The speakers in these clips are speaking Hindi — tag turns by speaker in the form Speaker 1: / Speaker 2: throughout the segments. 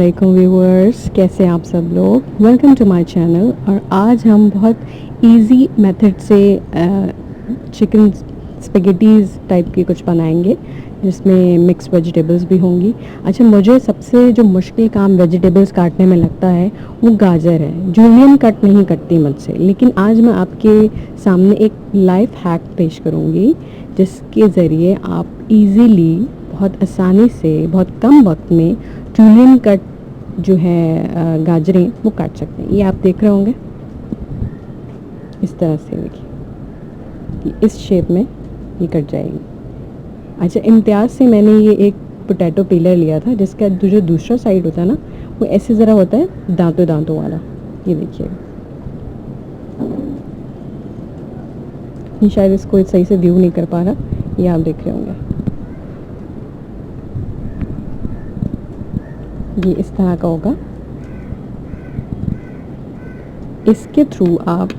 Speaker 1: वालेकुम व्यूअर्स, कैसे हैं आप सब लोग। Welcome to my channel. और आज हम बहुत इजी मेथड से चिकन स्पेगेटीज़ टाइप की कुछ बनाएंगे जिसमें मिक्स वेजिटेबल्स भी होंगी। अच्छा, मुझे सबसे जो मुश्किल काम वेजिटेबल्स काटने में लगता है वो गाजर है। जूलियन कट नहीं कटती मुझसे, लेकिन आज मैं आपके सामने एक लाइफ हैक पेश करूँगी जिसके ज़रिए आप इजीली, बहुत आसानी से, बहुत कम वक्त में जूलियन कट जो है गाजरें वो काट सकते हैं। ये आप देख रहे होंगे, इस तरह से देखिए, इस शेप में ये कट जाएगी। अच्छा, इम्तियाज़ से मैंने ये एक पोटैटो पीलर लिया था जिसका जो दूसरा साइड होता है ना, वो ऐसे ज़रा होता है दांतों दांतों वाला। ये देखिएगा, ये शायद इसको सही से व्यू नहीं कर पा रहा, ये आप देख रहे होंगे। ये इस तरह का होगा। इसके थ्रू आप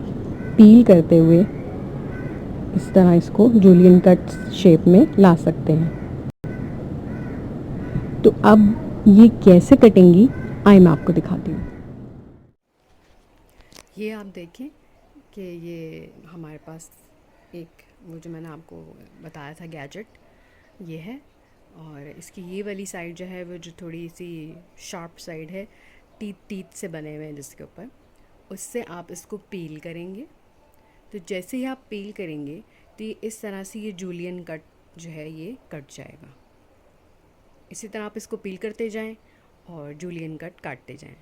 Speaker 1: पील करते हुए इस तरह इसको जूलियन कट शेप में ला सकते हैं। तो अब ये कैसे कटेंगी आइए मैं आपको दिखाती हूँ। ये आप देखें कि ये हमारे पास एक वो जो मैंने आपको बताया था गैजेट, ये है। और इसकी ये वाली साइड जो है वो जो थोड़ी सी शार्प साइड है, टीथ से बने हुए हैं जिसके ऊपर, उससे आप इसको पील करेंगे। तो जैसे ही आप पील करेंगे तो ये इस तरह से ये जूलियन कट जो है ये कट जाएगा। इसी तरह आप इसको पील करते जाएं और जूलियन कट काटते जाएं।